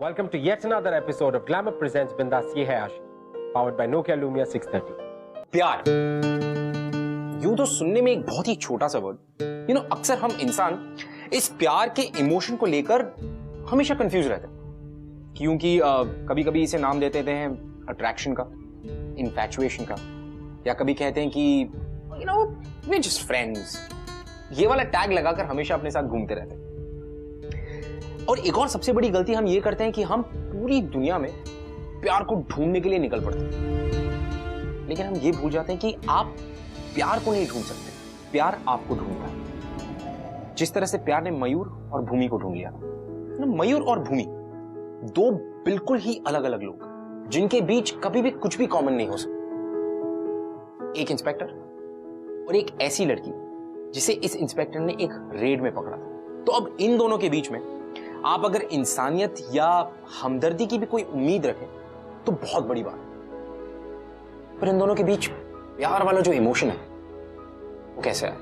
Welcome to yet another episode of Glamour Presents Bindas Ye Hai Ashi, powered by Nokia Lumia 630. प्यार यूं तो सुनने में एक बहुत ही छोटा सा वर्ड, अक्सर हम इंसान इस प्यार के इमोशन को लेकर हमेशा कंफ्यूज रहते हैं, क्योंकि कभी कभी इसे नाम देते हैं अट्रैक्शन का, इन्फैचुएशन का, या कभी कहते हैं कि we're just friends। ये वाला टैग लगाकर हमेशा अपने साथ घूमते रहते हैं। और एक और सबसे बड़ी गलती हम ये करते हैं कि हम पूरी दुनिया में प्यार को ढूंढने के लिए निकल पड़ते हैं, लेकिन हम ये भूल जाते हैं कि आप प्यार को नहीं ढूंढ सकते, प्यार आपको ढूंढता है। जिस तरह से प्यार ने मयूर और भूमि को ढूंढ लिया। मयूर और भूमि दो बिल्कुल ही अलग अलग लोग, जिनके बीच कभी भी कुछ भी कॉमन नहीं हो सकता। एक इंस्पेक्टर और एक ऐसी लड़की जिसे इस इंस्पेक्टर ने एक रेड में पकड़ा था। तो अब इन दोनों के बीच में आप अगर इंसानियत या हमदर्दी की भी कोई उम्मीद रखें तो बहुत बड़ी बात है। पर इन दोनों के बीच प्यार वाला जो इमोशन है वो कैसे है,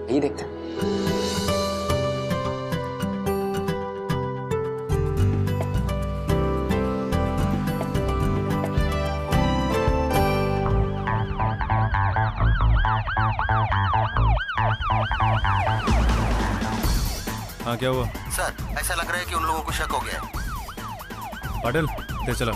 यही देखते हैं। हाँ, क्या हुआ? सर, ऐसा लग रहा है कि उन लोगों को शक हो गया है। पाटिल, ले चला।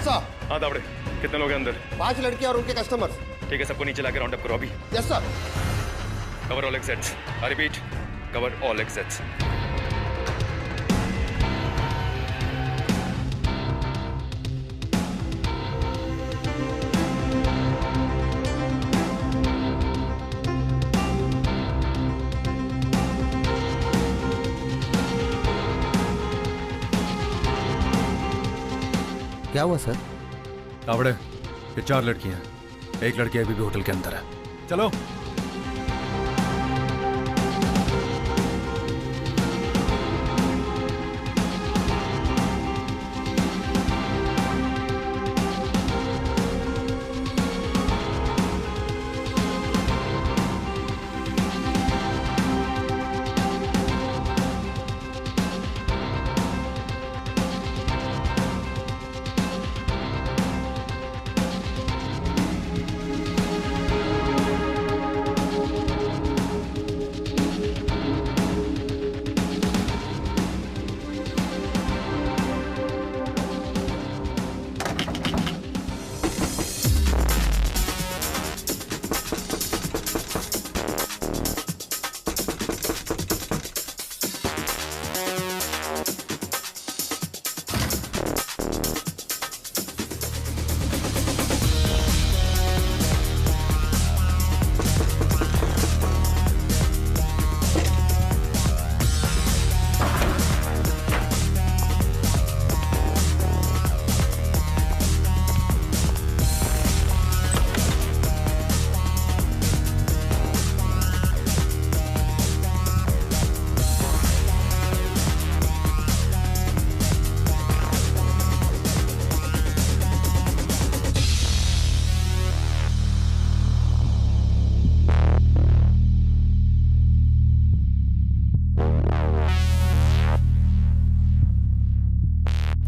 सर, हाँ दावड़े, कितने लोग हैं अंदर? 5 लड़कियां और उनके कस्टमर्स। ठीक है, सबको नीचे लाके राउंड अप करो अभी। Yes sir. Cover all exits. I repeat, cover all exits. क्या हुआ सर? दावड़े, ये 4 लड़कियां हैं, एक लड़की अभी भी होटल के अंदर है। चलो।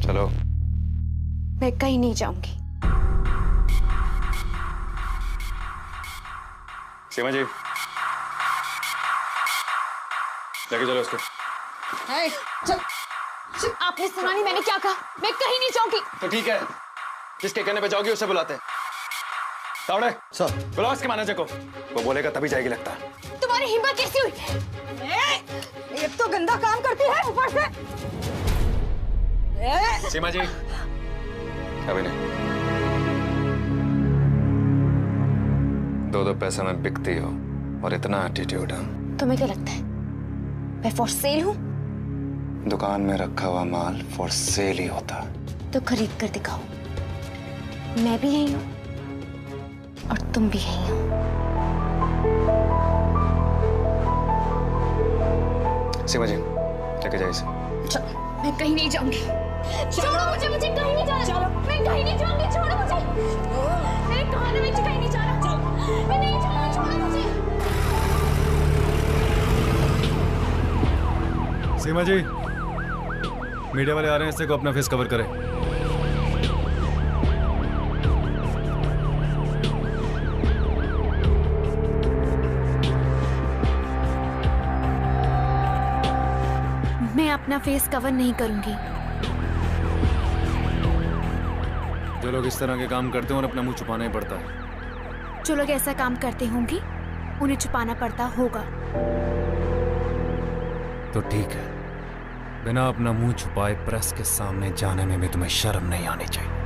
चलो। मैं कहीं नहीं जाऊंगी। सीमा जी, लेके चलो उसको। चल, आपने सुना नहीं मैंने क्या कहा? मैं कहीं नहीं जाऊंगी। तो ठीक है, जिसके कहने पे जाओगी उसे बुलाते हैं। दावड़े, सर, बुलाओ उसके मैनेजर को, वो बोलेगा तभी जाएगी लगता है। तुम्हारी हिम्मत कैसी हुई? एक तो गंदा काम करती है, ऊपर से सीमा जी, अभी नहीं। 2-2 पैसे में बिकती हो और इतना एटीट्यूड है। तुम्हें क्या लगता है मैं फॉर सेल हूँ? दुकान में रखा हुआ माल फॉर सेल ही होता। तो खरीद कर दिखाओ। मैं भी यही हूँ और तुम भी यही हो। सीमा जी, लेके जाइए इसे। मैं कहीं नहीं जाऊंगी। छोड़ो मुझे, मुझे कहीं नहीं जाना। चलो, मैं कहीं नहीं जाऊंगी, छोड़ो मुझे। सीमा जी, मीडिया वाले आ रहे हैं, इससे को अपना फेस कवर करें। मैं अपना फेस कवर नहीं करूंगी। जो लोग इस तरह के काम करते हैं और अपना मुंह छुपाना ही पड़ता है। जो लोग ऐसा काम करते होंगे उन्हें छुपाना पड़ता होगा। तो ठीक है, बिना अपना मुंह छुपाए प्रेस के सामने जाने में भी तुम्हें शर्म नहीं आनी चाहिए।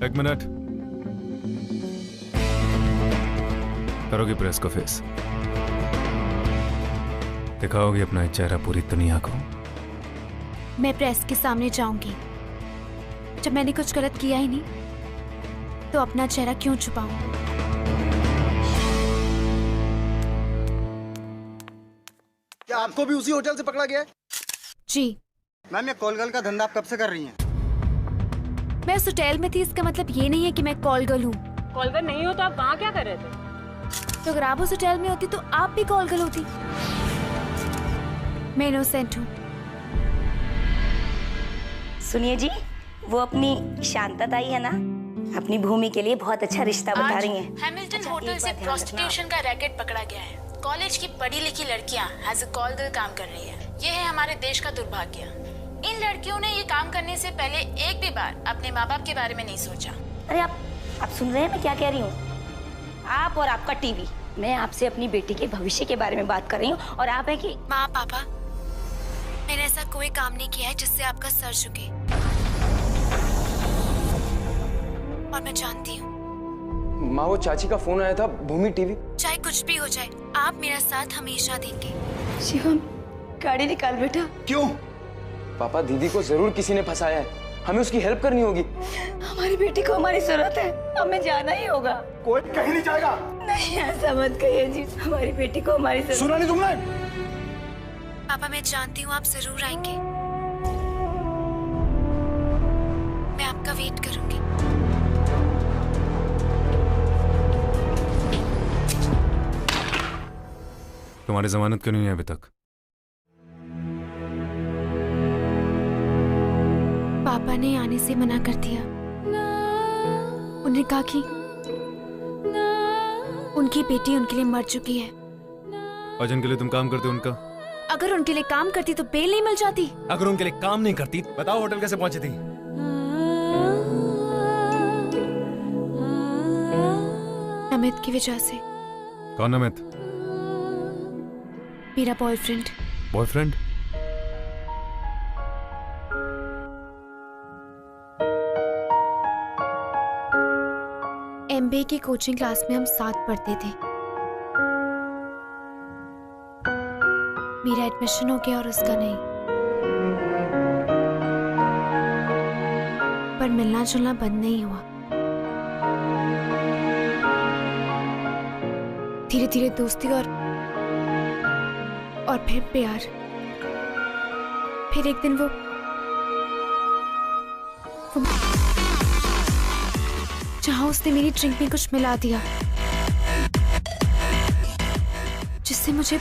एक मिनट, करोगी प्रेस को फेस, दिखाओगी अपना चेहरा पूरी दुनिया को। मैं प्रेस के सामने जाऊंगी। जब मैंने कुछ गलत किया ही नहीं तो अपना चेहरा क्यों छुपाऊं? क्या आपको भी उसी होटल से पकड़ा गया है? जी। मैम, ये कॉल गर्ल का धंधा आप कब से कर रही हैं? मैं उस होटल में थी, इसका मतलब ये नहीं है कि मैं कॉल गर्ल हूँ। कॉल गर्ल नहीं हो तो आप वहाँ क्या कर रहे थे? तो अगर आप उस होटल में होती तो आप भी कॉल गर्ल होती। मैं इनोसेंट हूँ। सुनिए जी, वो अपनी शांता ताई है ना, अपनी भूमि के लिए बहुत अच्छा रिश्ता बता रही हैं। हैमिल्टन होटल से प्रोस्टिट्यूशन का रैकेट पकड़ा गया है। कॉलेज की पढ़ी लिखी लड़कियां एज अ कॉल गर्ल काम कर रही है। ये है हमारे देश का दुर्भाग्य। इन लड़कियों ने ये काम करने से पहले एक भी बार अपने माँ बाप के बारे में नहीं सोचा। अरे आप सुन रहे हैं मैं क्या कह रही हूँ? आप और आपका टीवी। मैं आपसे अपनी बेटी के भविष्य के बारे में बात कर रही हूँ और आप है कि माँ पापा, मैंने ऐसा कोई काम नहीं किया है जिससे आपका सर झुके। और मैं जानती हूँ माँ, वो चाची का फोन आया था, भूमि टीवी। चाहे कुछ भी हो जाए, आप मेरा साथ हमेशा देंगे। शिवम, गाड़ी निकाल बेटा। क्यों? पापा, दीदी को जरूर किसी ने फंसाया है, हमें उसकी हेल्प करनी होगी। हमारी बेटी को हमारी जरूरत है, हमें जाना ही होगा। कोई कहीं नहीं जाएगा। नहीं, ऐसा मत कहिए जी, हमारी बेटी को हमारी जरूरत। सुना नहीं तुमने? पापा, मैं जानती हूँ आप जरूर आएंगे। मैं आपका वेट करूंगी। तुम्हारी जमानत क्यों नहीं है अभी तक? पापा ने आने से मना कर दिया। उन्हें कहा कि उनकी बेटी उनके लिए मर चुकी है। और जिनके लिए तुम काम करते हो उनका? अगर उनके लिए काम करती तो बेल नहीं मिल जाती। अगर उनके लिए काम नहीं करती, बताओ होटल कैसे पहुंची थी? अमित की वजह से। कौन अमित? मेरा बॉयफ्रेंड। बॉयफ्रेंड? एमबीए की कोचिंग क्लास में हम साथ पढ़ते थे। मेरा एडमिशन हो गया और उसका नहीं। पर मिलना जुलना बंद नहीं हुआ। धीरे धीरे दोस्ती और फिर प्यार। फिर एक दिन वो जहां उसने मेरी ड्रिंक में कुछ मिला दिया जिससे मुझे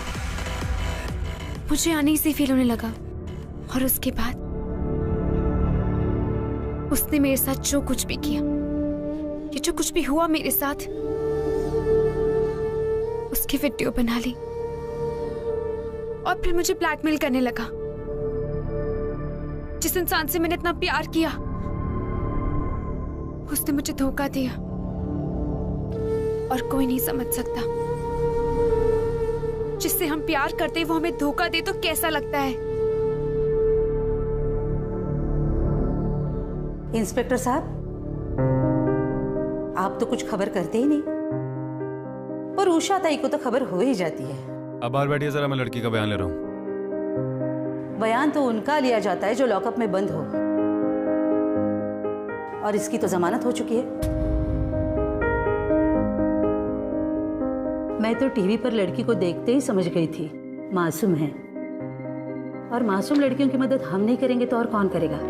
अनईजी फील होने लगा। और उसके बाद उसने मेरे साथ जो कुछ भी किया, ये जो कुछ भी हुआ मेरे साथ, उसकी वीडियो बना ली और फिर मुझे ब्लैकमेल करने लगा। जिस इंसान से मैंने इतना प्यार किया उसने मुझे धोखा दिया। और कोई नहीं समझ सकता, जिससे हम प्यार करते हैं वो हमें धोखा दे तो कैसा लगता है। इंस्पेक्टर साहब, आप तो कुछ खबर करते ही नहीं, पर उषा ताई को तो खबर हो ही जाती है। अब बाहर बैठिए जरा, मैं लड़की का बयान ले रहा हूँ। बयान तो उनका लिया जाता है जो लॉकअप में बंद हो, और इसकी तो जमानत हो चुकी है। मैं तो टीवी पर लड़की को देखते ही समझ गई थी मासूम है, और मासूम लड़कियों की मदद हम नहीं करेंगे तो और कौन करेगा।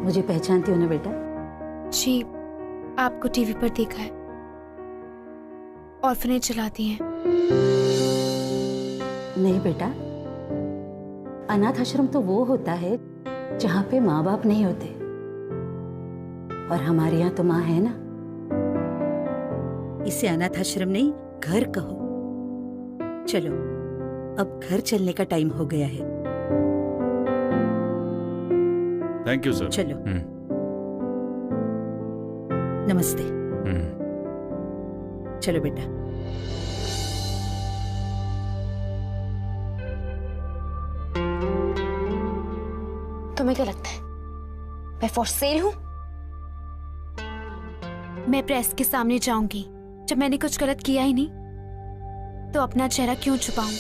मुझे पहचानती हो ना बेटा? जी, आपको टीवी पर देखा है। ऑर्फनेज चलाती हैं। नहीं बेटा, अनाथ आश्रम तो वो होता है जहां पे माँ बाप नहीं होते, और हमारे यहाँ तो माँ है ना। इसे अनाथ आश्रम नहीं, घर कहो। चलो, अब घर चलने का टाइम हो गया है। Thank you sir. चलो। नमस्ते। चलो बेटा। तुम्हें क्या लगता है मैं फॉर सेल हूँ? मैं प्रेस के सामने जाऊंगी। जब मैंने कुछ गलत किया ही नहीं तो अपना चेहरा क्यों छुपाऊं?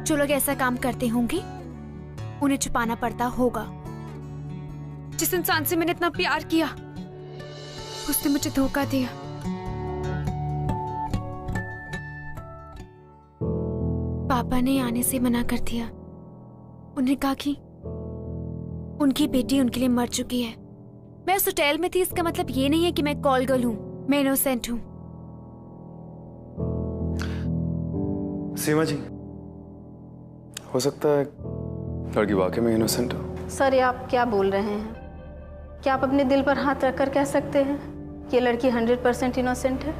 जो लोग ऐसा काम करते होंगे उन्हें छुपाना पड़ता होगा। जिस इंसान से मैंने इतना प्यार किया उसने मुझे धोखा दिया। पापा ने आने से मना कर दिया। उन्होंने कहा कि उनकी बेटी उनके लिए मर चुकी है। मैं उस होटल में थी, इसका मतलब ये नहीं है कि मैं कॉल गर्ल हूं। मैं इनोसेंट हूं। सीमा जी, हो सकता है लड़की वाकई में इनोसेंट हो। सर, ये आप क्या बोल रहे हैं? क्या आप अपने दिल पर हाथ रखकर कह सकते हैं कि ये लड़की 100% इनोसेंट है?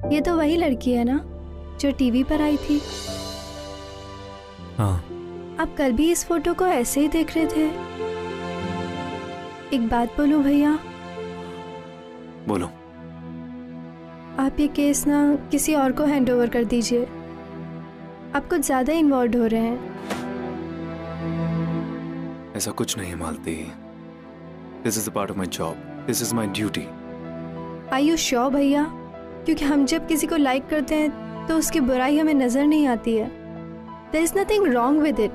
ये तो वही लड़की है ना जो टीवी पर आई थी? हाँ। आप कल भी इस फोटो को ऐसे ही देख रहे थे। एक बात बोलूं भैया? बोलो। आप ये केस ना किसी और को हैंड ओवर कर दीजिए। आप कुछ ज्यादा इन्वॉल्व हो रहे हैं। ऐसा कुछ नहीं है Malti. This is a part of my job. This is my duty. Are you sure भैया? क्योंकि हम जब किसी को लाइक करते हैं तो उसकी बुराई हमें नजर नहीं आती है। There is nothing wrong with it.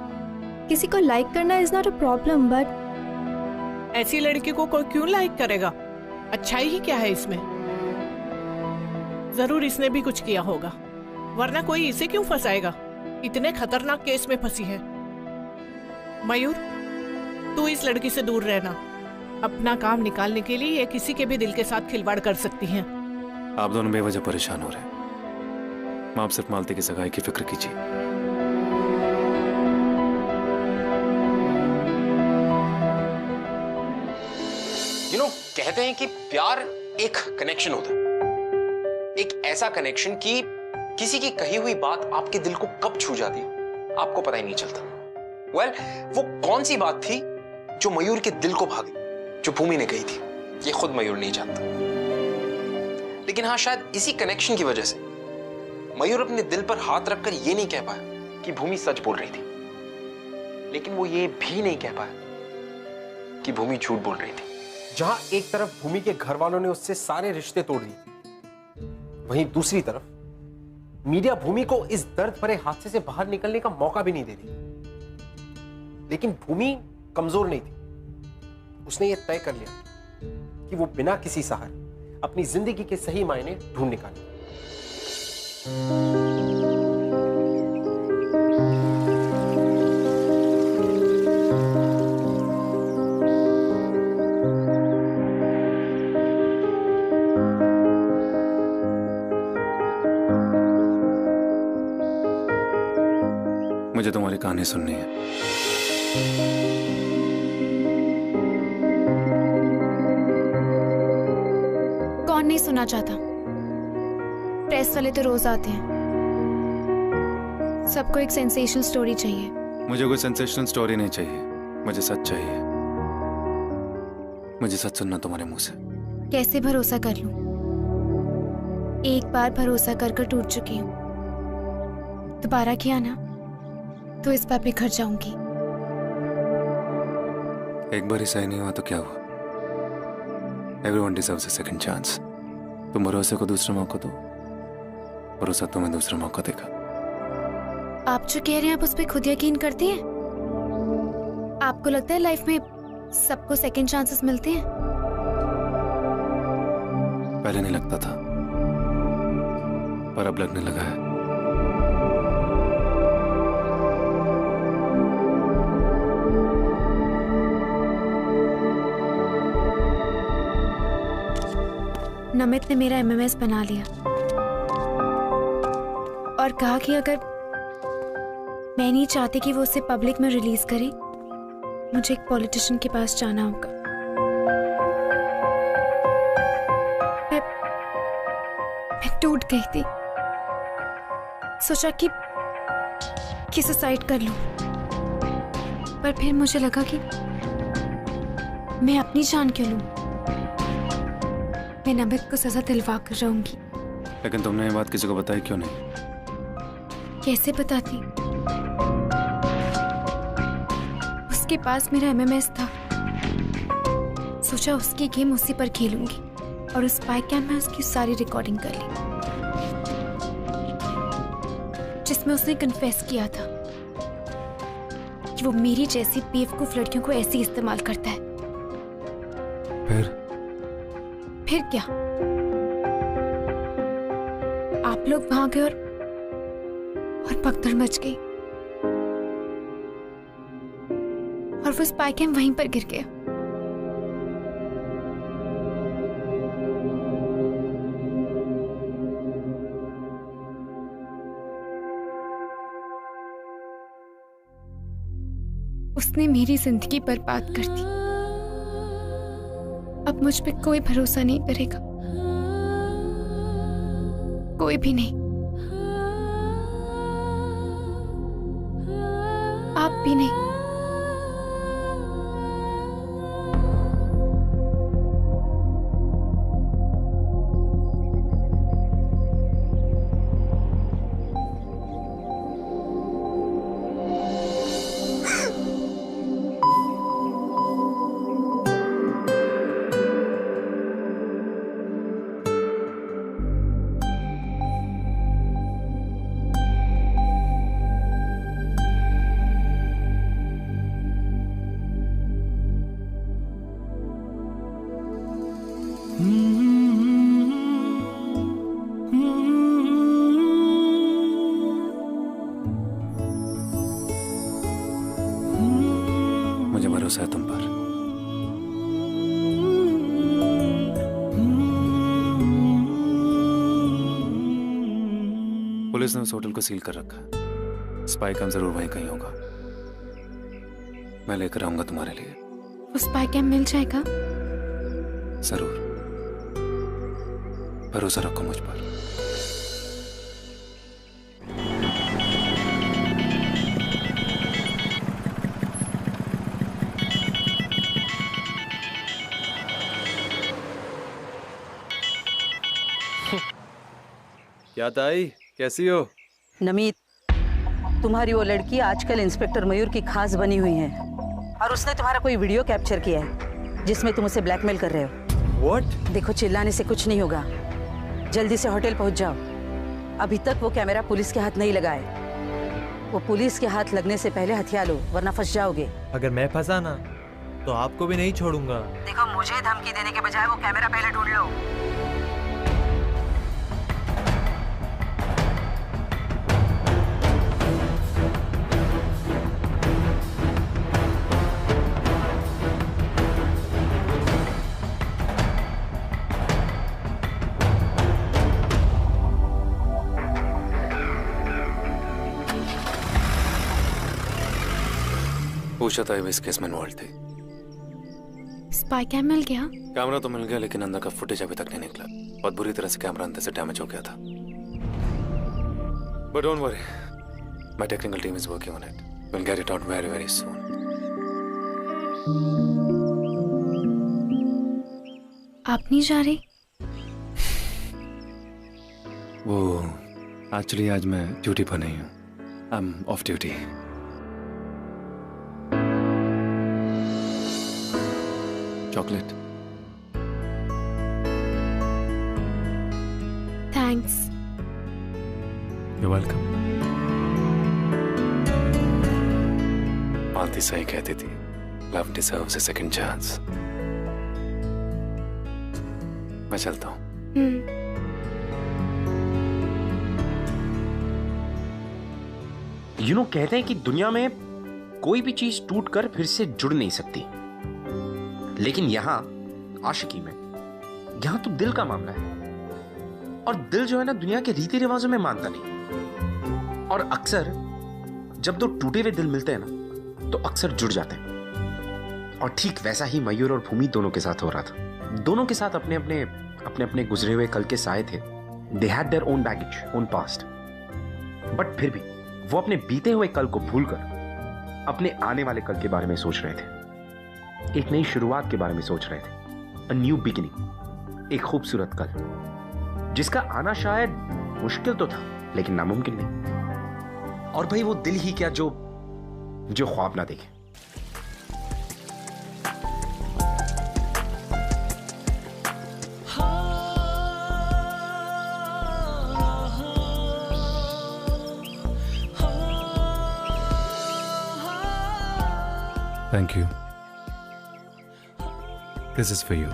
किसी को लाइक करना is not a problem, but ऐसी लड़की को कोई क्यों लाइक करेगा? अच्छाई ही क्या है इसमें? जरूर इसने भी कुछ किया होगा, वरना कोई इसे क्यों फंसाएगा? इतने खतरनाक केस में फंसी है। मयूर, तू इस लड़की से दूर रहना। अपना काम निकालने के लिए ये किसी के भी दिल के साथ खिलवाड़ कर सकती है। आप दोनों बेवजह परेशान हो रहे हैं। आप सिर्फ मालती की सगाई की फिक्र कीजिए। कहते हैं कि प्यार एक कनेक्शन होता है, एक ऐसा कनेक्शन कि किसी की कही हुई बात आपके दिल को कब छू जाती है आपको पता ही नहीं चलता। वो कौन सी बात थी जो मयूर के दिल को भागी, जो भूमि ने कही थी, ये खुद मयूर नहीं जानता। लेकिन हाँ, शायद इसी कनेक्शन की वजह से मयूर अपने दिल पर हाथ रखकर यह नहीं कह पाया कि भूमि सच बोल रही थी, लेकिन वो ये भी नहीं कह पाया कि भूमि झूठ बोल रही थी। जहां एक तरफ भूमि के घर वालों ने उससे सारे रिश्ते तोड़ दिए, वहीं दूसरी तरफ मीडिया भूमि को इस दर्द भरे हादसे से बाहर निकलने का मौका भी नहीं दे रही। लेकिन भूमि कमजोर नहीं थी। उसने यह तय कर लिया कि वो बिना किसी सहारे अपनी जिंदगी के सही मायने ढूंढ निकाले। मुझे तुम्हारी कहानी सुननी है। सुनना चाहता। प्रेस वाले तो रोज आते हैं, सबको एक सेंसेशनल स्टोरी चाहिए। मुझे कोई सेंसेशनल स्टोरी नहीं चाहिए, मुझे सच चाहिए। मुझे सच सुनना तुम्हारे मुंह से। कैसे भरोसा कर लूं? एक बार भरोसा कर कर टूट चुकी हूं, दोबारा किया ना तो इस बार बिखर जाऊंगी। एक बार ही सही नहीं हुआ तो क्या हुआ? Everyone deserves a second chance. तुम भरोसे को दूसरा मौका दो, भरोसा तुम्हें दूसरा मौका देगा। आप जो कह रहे हैं आप उस पर खुद यकीन करती हैं? आपको लगता है लाइफ में सबको सेकंड चांसेस मिलते हैं? पहले नहीं लगता था, पर अब लगने लगा है। नमित ने मेरा एमएमएस बना लिया और कहा कि अगर मैं नहीं चाहती कि वो उसे पब्लिक में रिलीज करे, मुझे एक पॉलिटिशियन के पास जाना होगा। मैं टूट गई थी, सोचा कि सुसाइड कर लूं, पर फिर मुझे लगा कि मैं अपनी जान क्यों लूं? मैं नमित को सजा दिलवा कर रहूंगी। लेकिन तुमने ये बात किसी को बताई क्यों नहीं? कैसे बताती? उसके पास मेरा एमएमएस था, सोचा उसकी गेम उसी पर खेलूंगी और उस स्पाई कैम में उसकी सारी रिकॉर्डिंग कर ली जिसमें उसने कन्फेस किया था कि वो मेरी जैसी बेवकूफ लड़कियों को ऐसे इस्तेमाल करता है। फिर क्या? आप लोग वहां गए और भगदड़ मच गई और वो स्पाई कैम वहीं पर गिर गया। उसने मेरी जिंदगी बर्बाद कर दी। अब मुझ पे कोई भरोसा नहीं करेगा, कोई भी नहीं, आप भी नहीं। मुझे भरोसा है तुम पर। पुलिस ने उस होटल को सील कर रखा है, स्पाई कैम जरूर वहीं कहीं होगा। मैं लेकर आऊंगा तुम्हारे लिए। वो स्पाई कैम मिल जाएगा? जरूर, भरोसा रखो मुझ पर। क्या ताई, कैसी हो? नमित, तुम्हारी वो लड़की आजकल इंस्पेक्टर मयूर की खास बनी हुई है और उसने तुम्हारा कोई वीडियो कैप्चर किया है जिसमें तुम उसे ब्लैकमेल कर रहे हो। What? देखो, चिल्लाने से कुछ नहीं होगा, जल्दी से होटल पहुंच जाओ। अभी तक वो कैमरा पुलिस के हाथ नहीं लगा है। वो पुलिस के हाथ लगने से पहले हथियार लो, वरना फंस जाओगे। अगर मैं फंसा ना तो आपको भी नहीं छोड़ूंगा। देखो, मुझे धमकी देने के बजाय वो कैमरा पहले ढूंढ लो। पूछा था इस केस में इन्वॉल्व थे। स्पाई कैम मिल गया? कैमरा तो मिल गया, लेकिन अंदर का फुटेज अभी तक नहीं निकला। बहुत बुरी तरह से कैमरा अंदर से डैमेज हो गया था। But don't worry, my technical team is working on it. Will get it out very very soon. आप नहीं जा रही? वो एक्चुअली आज मैं ड्यूटी पर नहीं हूँ। I am off duty. Chocolate. Thanks. You welcome. Malti सही कहती थी, love deserves a second chance. मैं चलता हूँ। यू नो, कहते हैं कि दुनिया में कोई भी चीज टूट कर फिर से जुड़ नहीं सकती, लेकिन यहां आशिकी में, यहां तो दिल का मामला है। और दिल जो है ना, दुनिया के रीति रिवाजों में मानता नहीं। और अक्सर जब दो टूटे हुए दिल मिलते हैं ना, तो अक्सर जुड़ जाते हैं। और ठीक वैसा ही मयूर और भूमि दोनों के साथ हो रहा था। दोनों के साथ अपने अपने गुजरे हुए कल के साए थे। They had their own baggage, own past. But फिर भी वो अपने बीते हुए कल को भूलकर अपने आने वाले कल के बारे में सोच रहे थे। एक नई शुरुआत के बारे में सोच रहे थे। अ न्यू बिगिनिंग, एक खूबसूरत कल जिसका आना शायद मुश्किल तो था, लेकिन नामुमकिन नहीं। और भाई वो दिल ही क्या जो ख्वाब ना देखे। Thank you. This is for you.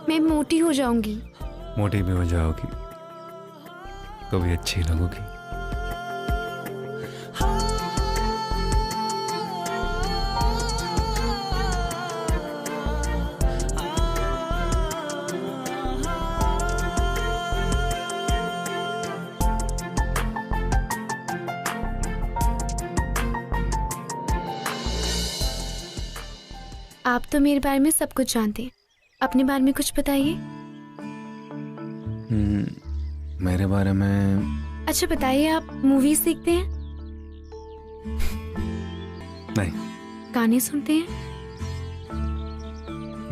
मैं मोटी हो जाऊंगी। मोटी भी हो जाओगी तो भी अच्छी लगोगी। आप तो मेरे बारे में सब कुछ जानते हैं, अपने बारे में कुछ बताइए। मेरे बारे में? अच्छा बताइए, आप मूवीज देखते हैं? नहीं। गाने सुनते हैं?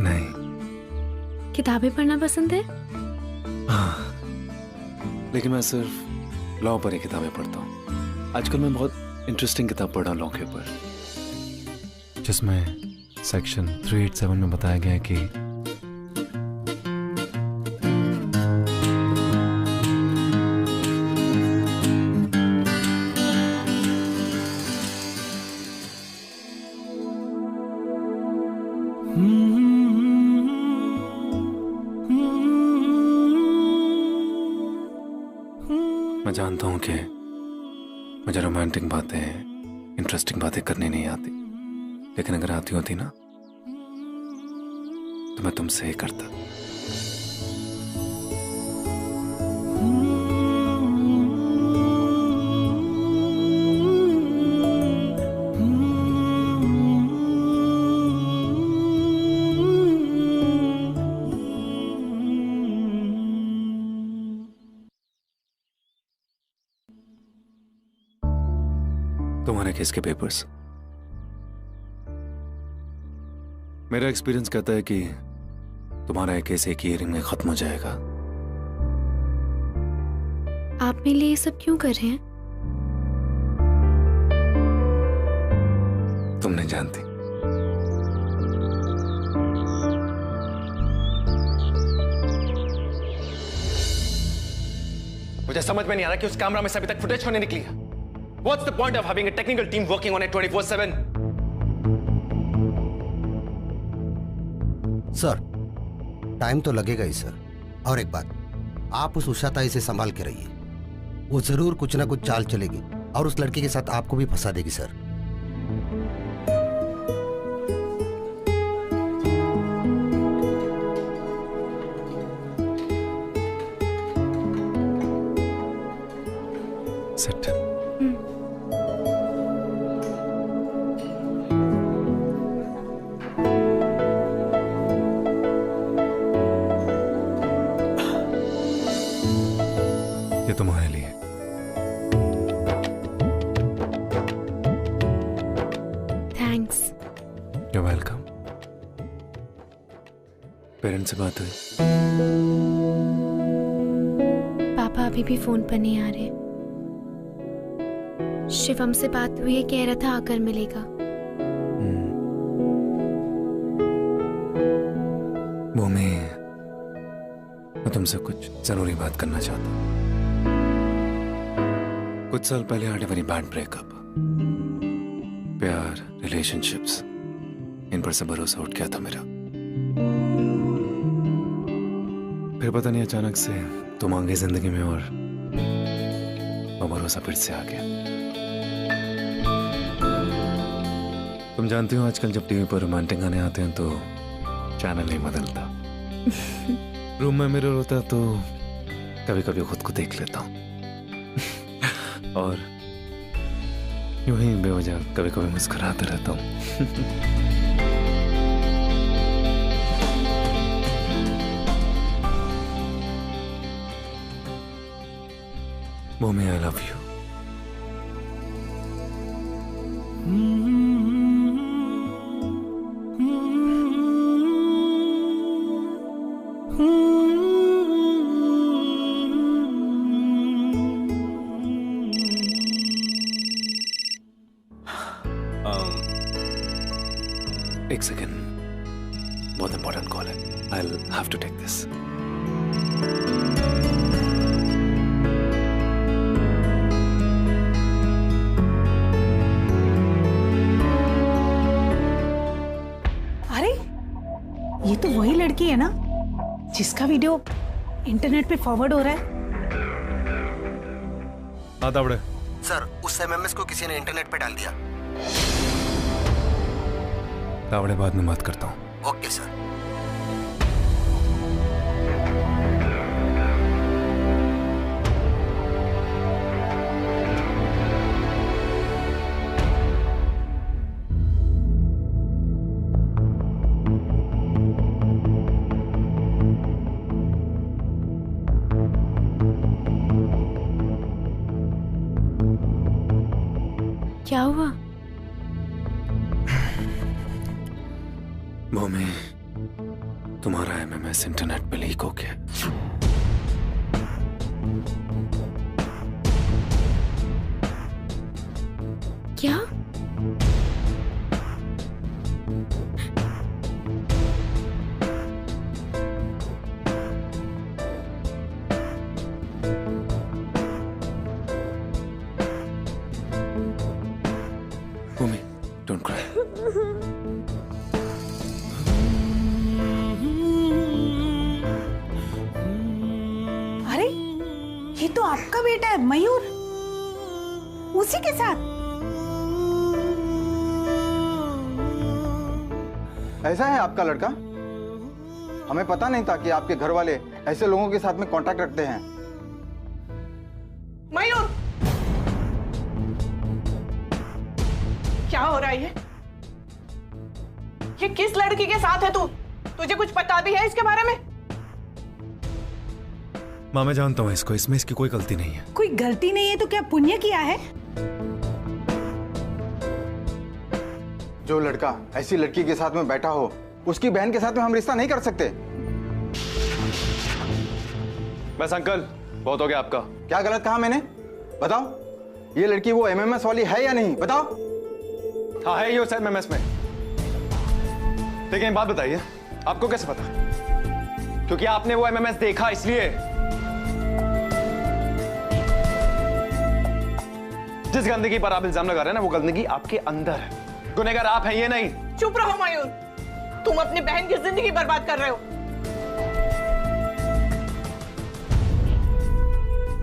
नहीं। किताबें पढ़ना पसंद है? हाँ, लेकिन मैं सिर्फ लॉ पर ही किताबें पढ़ता हूँ। आजकल मैं बहुत इंटरेस्टिंग किताब पढ़ रहा हूँ लॉ के ऊपर, जिसमें सेक्शन 387 में बताया गया है कि मैं जानता हूं कि मुझे रोमांटिक बातें, इंटरेस्टिंग बातें करनी नहीं आती, लेकिन अगर आती होती ना तो मैं तुमसे ही करता। तुम्हारे केस के पेपर्स, मेरा एक्सपीरियंस कहता है कि तुम्हारा एक केस एक ईयरिंग में खत्म हो जाएगा। आप मेरे लिए ये सब क्यों कर रहे हैं? तुम नहीं जानती। मुझे समझ में नहीं आ रहा कि उस कैमरा में से अभी तक फुटेज क्यों नहीं निकली है। What's the point of having a technical team working on it 24/7? Sir, time तो लगेगा ही सर। और एक बात, आप उस उषा ताई से संभाल के रहिए। वो जरूर कुछ ना कुछ चाल चलेगी और उस लड़के के साथ आपको भी फंसा देगी सर। सेट। ये तुम्हारे लिए। थैंक्स। You're welcome। पेरेंट्स से बात हुई? पापा अभी भी फोन पर नहीं आ रहे। शिवम से बात हुई है, कह रहा था आकर मिलेगा। भूमि, मैं तुमसे कुछ जरूरी बात करना चाहता हूँ। कुछ साल पहले I had a very bad breakup. प्यार, रिलेशनशिप्स, इन पर से भरोसा उठ गया था मेरा। फिर पता नहीं अचानक से तुम आ गई जिंदगी में और वो भरोसा फिर से आ गया। तुम जानती हो आजकल जब टीवी पर रोमांटिक गाने आते हैं तो चैनल नहीं बदलता। रूम में मिरर होता है तो कभी कभी खुद को देख लेता हूँ और यूं ही बेवजह कभी कभी मुस्कुराता रहता हूँ। Mommy, I love you। एक सेकेंड, बहुत इंपॉर्टेंट कॉल है। I'll have to take this। ये तो वही लड़की है ना जिसका वीडियो इंटरनेट पे फॉरवर्ड हो रहा है। हाँ तावड़े। सर, उस एमएमएस को किसी ने इंटरनेट पे डाल दिया। तावड़े, बाद में बात करता हूँ। Okay sir. क्या हुआ? भूमि, तुम्हारा एमएमएस इंटरनेट पे लीक हो गया। क्या? Mommy, don't cry। अरे ये तो आपका बेटा है मयूर, उसी के साथ। ऐसा है आपका लड़का? हमें पता नहीं था कि आपके घर वाले ऐसे लोगों के साथ में कांटेक्ट रखते हैं। मयूर, क्या हो रहा है ये किस लड़की के साथ है तू? तुझे कुछ पता भी है इसके बारे में? माँ, मैं जानता हूँ इसको, इसमें इसकी कोई गलती नहीं है। कोई गलती नहीं है तो क्या पुण्य किया है? जो लड़का ऐसी लड़की के साथ में बैठा हो, उसकी बहन के साथ में हम रिश्ता नहीं कर सकते। बस अंकल, बहुत हो गया आपका। क्या गलत कहा मैंने? बताओ, ये लड़की वो एमएमएस वाली है या नहीं? बताओ। हाँ है ये उस एमएमएस में। लेकिन बात बताइए, आपको कैसे पता? क्योंकि आपने वो एमएमएस देखा इसलिए। जिस गंदगी पर आप इल्जाम लगा रहे हैं ना, वो गंदगी आपके अंदर है। गुनहगार आप हैं, ये नहीं। चुप रहो मयूर, तुम अपनी बहन की जिंदगी बर्बाद कर रहे हो।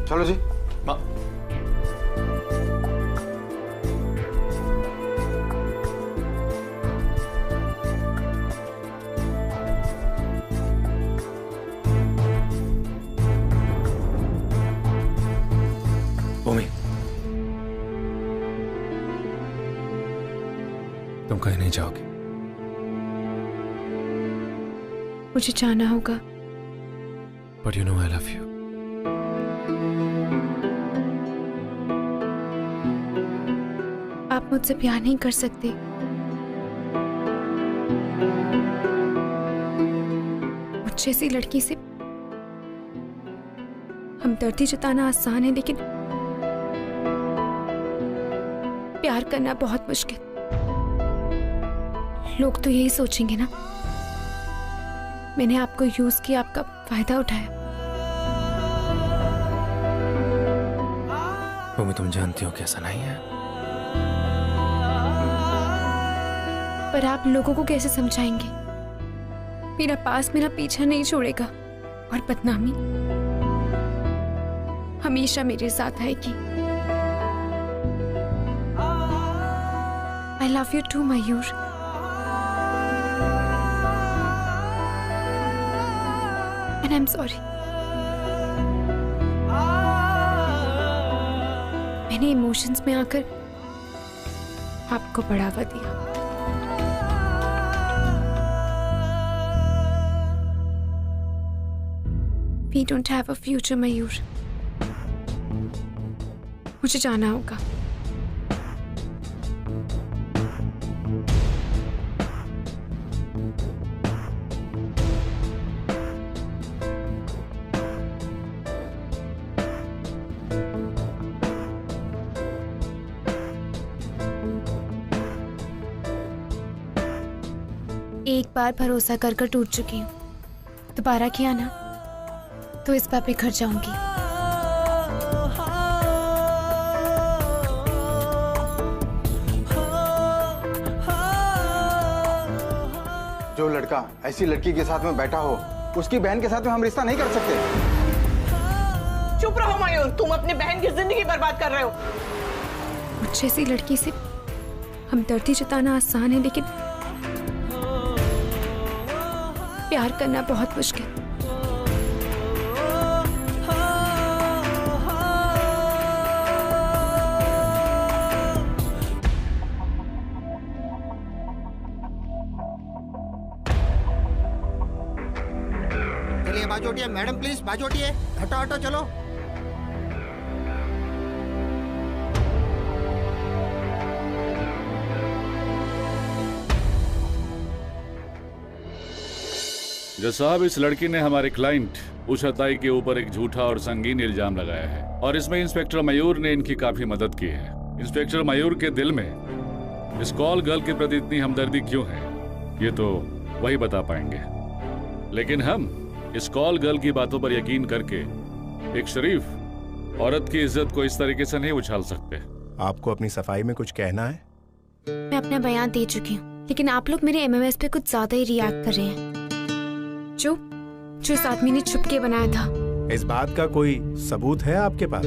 चलो जी। माँ, भूमि, तुम कहीं नहीं जाओगे। मुझे जाना होगा। But you know I love you। मुझसे प्यार नहीं कर सकते। मुझ जैसी लड़की से हमदर्दी जताना आसान है, लेकिन प्यार करना बहुत मुश्किल। लोग तो यही सोचेंगे ना, मैंने आपको यूज किया, आपका फायदा उठाया। भूमि, तुम जानती हो कैसा नहीं है। पर आप लोगों को कैसे समझाएंगे? मेरा पास मेरा पीछा नहीं छोड़ेगा और बदनामी हमेशा मेरे साथ आएगी। I love you too, Mayur. And I'm sorry। मैंने इमोशंस में आकर आपको बढ़ावा दिया। We don't have a future, मयूर। मुझे जाना होगा। एक बार भरोसा कर कर टूट चुकी हूँ, दोबारा किया ना तो इस बार बिखर जाऊंगी। जो लड़का ऐसी लड़की के साथ में बैठा हो, उसकी बहन के साथ में हम रिश्ता नहीं कर सकते। चुप रहो मयूर, तुम अपनी बहन की जिंदगी बर्बाद कर रहे हो। मुझ जैसी लड़की से हमदर्दी जताना आसान है, लेकिन प्यार करना बहुत मुश्किल। चलिए बाजू हटिए मैडम, प्लीज बाजू हटिए। हटो हटो चलो। जज साहब, इस लड़की ने हमारे क्लाइंट उषा ताई के ऊपर एक झूठा और संगीन इल्जाम लगाया है और इसमें इंस्पेक्टर मयूर ने इनकी काफी मदद की है। इंस्पेक्टर मयूर के दिल में इस कॉल गर्ल के प्रति इतनी हमदर्दी क्यों है, ये तो वही बता पाएंगे। लेकिन हम इस कॉल गर्ल की बातों पर यकीन करके एक शरीफ औरत की इज्जत को इस तरीके से नहीं उछाल सकते। आपको अपनी सफाई में कुछ कहना है? मैं अपना बयान दे चुकी हूँ, लेकिन आप लोग मेरे एमएमएस पे कुछ ज्यादा ही रिएक्ट कर रहे हैं। जो इस आदमी ने छुप के बनाया था। इस बात का कोई सबूत है आपके पास?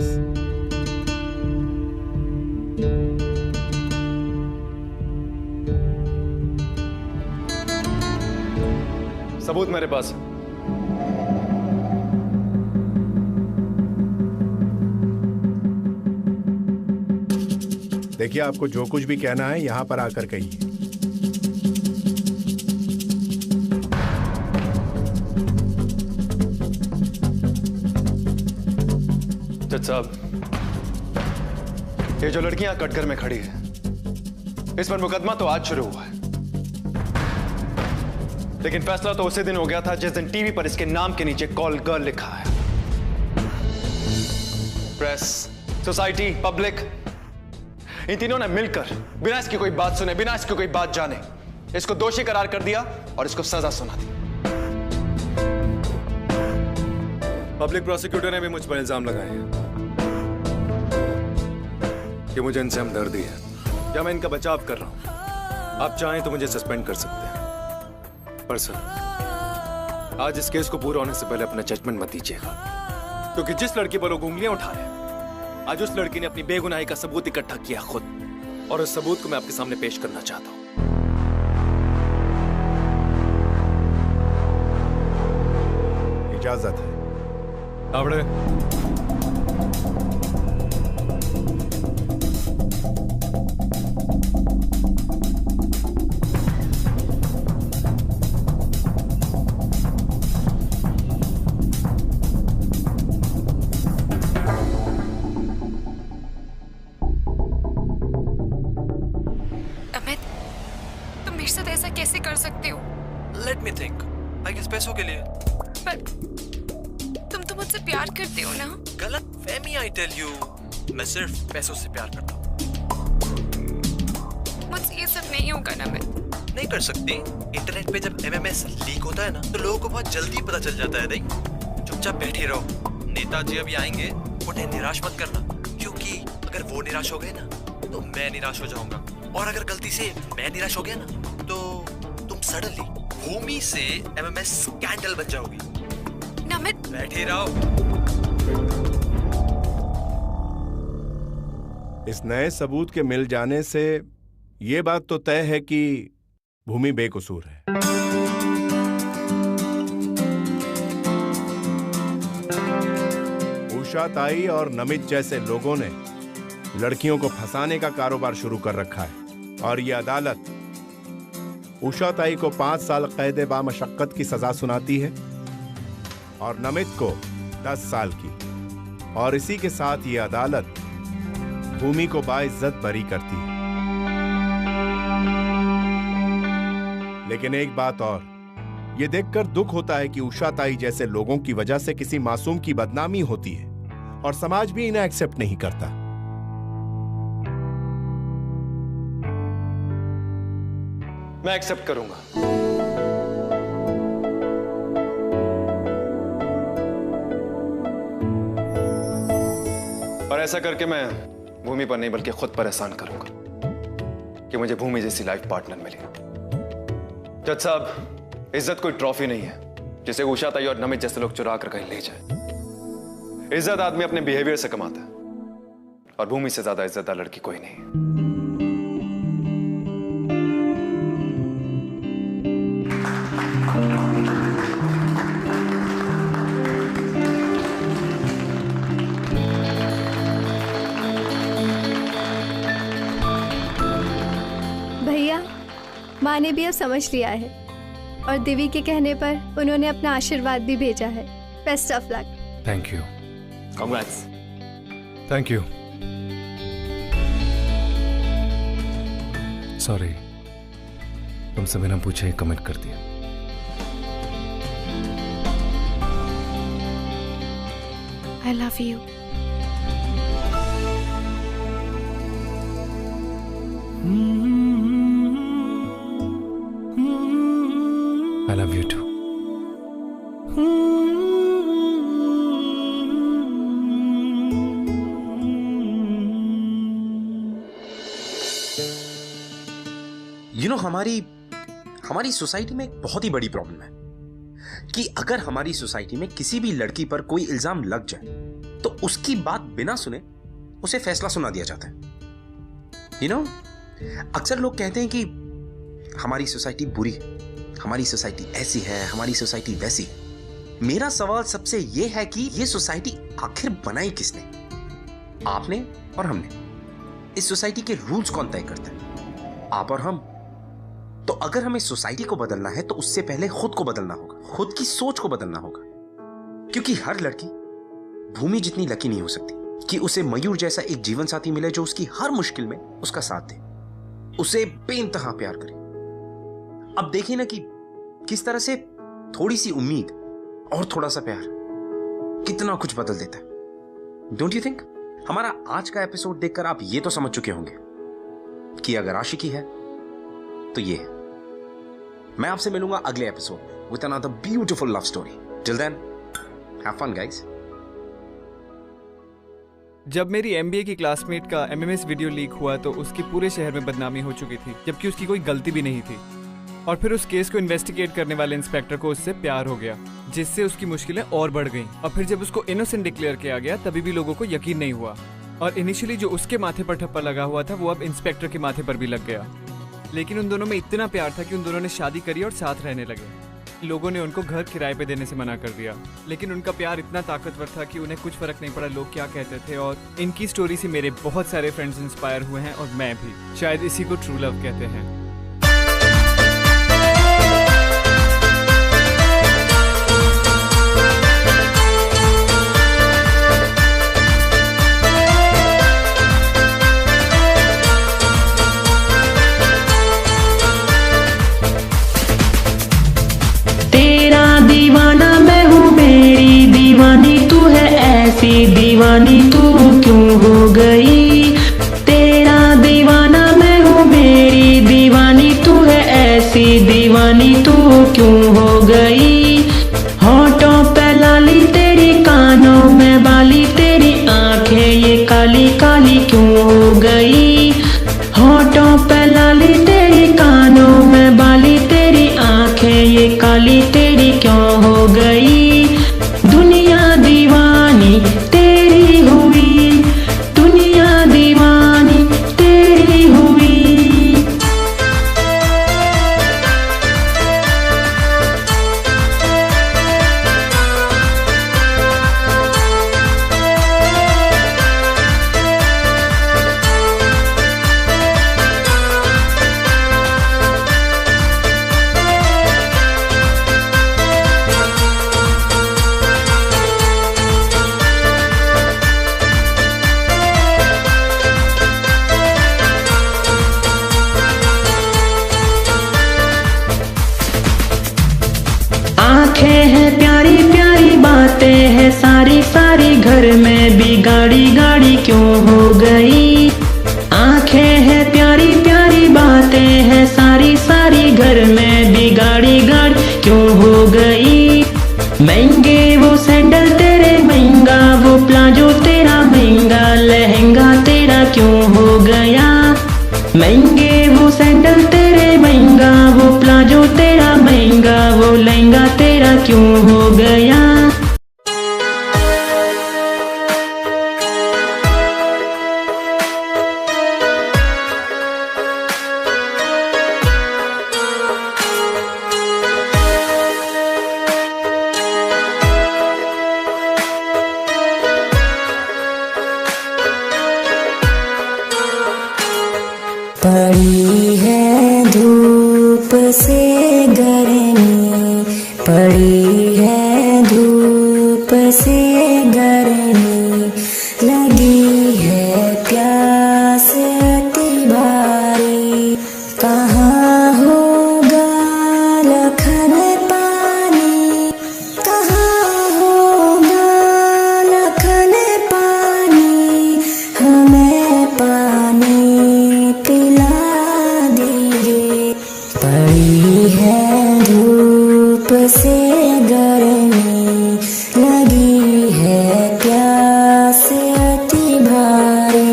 सबूत मेरे पास। देखिए, आपको जो कुछ भी कहना है यहाँ पर आकर कहिए। जज साहब, ये जो लड़कियां कटघर में खड़ी है, इस पर मुकदमा तो आज शुरू हुआ है, लेकिन फैसला तो उसी दिन हो गया था जिस दिन टीवी पर इसके नाम के नीचे कॉल गर्ल लिखा है। प्रेस, सोसाइटी, पब्लिक, इन तीनों ने मिलकर बिना इसकी कोई बात सुने, बिना इसकी कोई बात जाने इसको दोषी करार कर दिया और इसको सजा सुना दी। पब्लिक प्रोसिक्यूटर ने भी मुझ पर इल्जाम लगाए हैं कि मुझे इनसे हमदर्दी है या मैं इनका बचाव कर रहा हूं। आप चाहें तो मुझे सस्पेंड कर सकते हैं, पर सर आज इस केस को पूरा होने से पहले अपना जजमेंट मत दीजिएगा, क्योंकि जिस लड़की पर लोग उंगलियां उठा रहे हैं, आज उस लड़की ने अपनी बेगुनाही का सबूत इकट्ठा किया खुद, और उस सबूत को मैं आपके सामने पेश करना चाहता हूं। इजाजत है। आवड़े। प्यार करते हो ना? गलत फहमी, आई टेल यू। मैं सिर्फ पैसों से प्यार करता हूँ। मुझसे ये सब नहीं होगा ना। मैं नहीं कर सकती। इंटरनेट पे जब MMS लीक होता है ना तो लोगों को बहुत जल्दी पता चल जाता है। नहीं, चुपचाप बैठे रहो। नेताजी अभी आएंगे, उन्हें निराश मत करना, क्योंकि अगर वो निराश हो गए ना तो मैं निराश हो जाऊंगा, और अगर गलती से मैं निराश हो गया ना तो तुम सडनली भूमि से MMS स्कैंडल बन जाओगी। नमित, बैठे रहो। इस नए सबूत के मिल जाने से ये बात तो तय है कि भूमि बेकसूर है। उषा ताई और नमित जैसे लोगों ने लड़कियों को फंसाने का कारोबार शुरू कर रखा है, और ये अदालत उषा ताई को 5 साल कैद बामशक्कत की सजा सुनाती है और नमित को 10 साल की, और इसी के साथ ये अदालत भूमि को बाइज्जत बरी करती है। लेकिन एक बात और, ये देखकर दुख होता है कि उषा ताई जैसे लोगों की वजह से किसी मासूम की बदनामी होती है और समाज भी इन्हें एक्सेप्ट नहीं करता। मैं एक्सेप्ट करूंगा। और ऐसा करके मैं भूमि पर नहीं बल्कि खुद पर एहसान करूंगा कि मुझे भूमि जैसी लाइफ पार्टनर मिली। जज साहब, इज्जत कोई ट्रॉफी नहीं है जिसे उषा ताई और नमित जैसे लोग चुरा कर कहीं ले जाए। इज्जत आदमी अपने बिहेवियर से कमाता है, और भूमि से ज्यादा इज्जतदार लड़की कोई नहीं है। भैया, माँ ने भी अब समझ लिया है, और दिवी के कहने पर उन्होंने अपना आशीर्वाद भी भेजा है। Best of luck. Thank you. Congrats. Thank you. Sorry, तुमसे बिना पूछे ही कमिट कर दिया। I love you. I love you too. You know, हमारी सोसाइटी में एक बहुत ही बड़ी प्रॉब्लम है कि अगर हमारी सोसाइटी में किसी भी लड़की पर कोई इल्जाम लग जाए तो उसकी बात बिना सुने उसे फैसला सुना दिया जाता है। You know, अक्सर लोग कहते हैं कि हमारी सोसाइटी बुरी है, हमारी सोसाइटी ऐसी है, हमारी सोसाइटी वैसी है। मेरा सवाल सबसे यह है कि यह सोसाइटी आखिर बनाई किसने? आपने और हमने। इस सोसाइटी के रूल्स कौन तय करता है? आप और हम। तो अगर हमें सोसाइटी को बदलना है तो उससे पहले खुद को बदलना होगा, खुद की सोच को बदलना होगा, क्योंकि हर लड़की भूमि जितनी लकी नहीं हो सकती कि उसे मयूर जैसा एक जीवन साथी मिले जो उसकी हर मुश्किल में उसका साथ दे, उसे बेइंतहा प्यार करे। अब देखिए ना कि किस तरह से थोड़ी सी उम्मीद और थोड़ा सा प्यार कितना कुछ बदल देता है। Don't you think? हमारा आज का एपिसोड देखकर आप ये तो समझ चुके होंगे कि अगर आशिकी है तो ये है। मैं आपसे मिलूंगा अगले एपिसोड में with another beautiful love story. Till then, have fun guys. जब मेरी MBA की क्लासमेट का MMS वीडियो लीक हुआ तो उसकी पूरे शहर में बदनामी हो चुकी थी, जबकि उसकी कोई गलती भी नहीं थी। और फिर उस केस को इन्वेस्टिगेट करने वाले इंस्पेक्टर को उससे प्यार हो गया, जिससे उसकी मुश्किलें और बढ़ गईं। और फिर जब उसको इनोसेंट डिक्लेयर किया गया तभी भी लोगों को यकीन नहीं हुआ, और इनिशियली जो उसके माथे पर ठप्पा लगा हुआ था वो अब इंस्पेक्टर के माथे पर भी लग गया। लेकिन उन दोनों में इतना प्यार था कि उन दोनों ने शादी करी और साथ रहने लगे। लोगों ने उनको घर किराए पे देने से मना कर दिया, लेकिन उनका प्यार इतना ताकतवर था कि उन्हें कुछ फर्क नहीं पड़ा लोग क्या कहते थे। और इनकी स्टोरी से मेरे बहुत सारे फ्रेंड्स इंस्पायर हुए हैं, और मैं भी। शायद इसी को ट्रू लव कहते हैं। तेरा दीवाना मैं हूँ, मेरी दीवानी तू है। ऐसी दीवानी तू क्यों हो गई, तेरा दीवाना मैं हूँ मेरी दीवानी तू है ऐसी दीवानी तू क्यों हो गई। होठों पे लाली तेरी कानों में बाली तेरी आंखें ये काली काली क्यों हो गई। होठों पे लाली तेरी कानों में बाली तेरी आंखें ये काली तेरी क्यों हो गई। दुनिया दीवानी तेरी हुई, दुनिया दीवानी तेरी हुई। आंखें हैं प्यारी प्यारी बातें हैं सारी सारी घर में भी गाड़ी गाड़ी क्यों हो गई। आंखें हैं प्यारी प्यारी बातें हैं सारी सारी घर में भी गाड़ी गाड़ी क्यों हो गई। महंगे वो सैंडल तेरे महंगा वो प्लाजो तेरा महंगा लहंगा तेरा क्यों हो गया। महंगे वो सैंडल तेरे महंगा वो प्लाजो तेरा महंगा वो लहंगा तेरा क्यों हो गया। पड़ी है धूप से गर्मी, पड़ी है धूप से गर्मी, लगी है प्यास अति भारी, कहाँ होगा लखन पानी, कहाँ होगा लखन पानी, हमें पानी पिला दीजिए। पड़ी है धूप से गर्मी, लगी है प्यास अति भारी।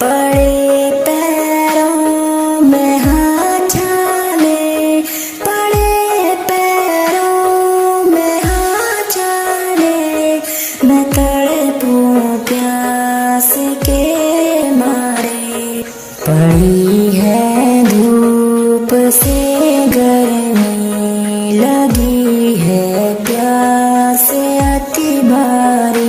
पड़े पैरों में हाथ छाले, पड़े पैरों में हाथ छाले, मैं तड़पूं प्यास के मारे। पड़ी है धूप से गर्मी, लगी है प्यास अति भारी।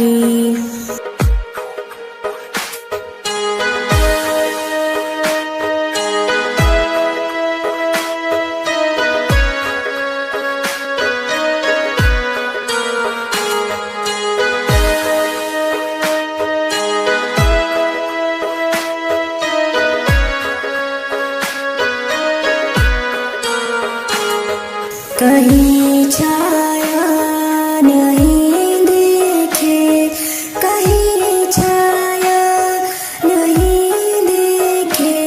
कहीं छाया नहीं देखे, कहीं छाया नहीं देखे,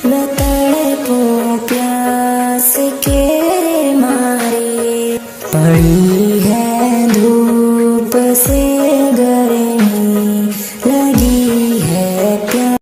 मैं तड़पूं प्यास के मारे। पड़ी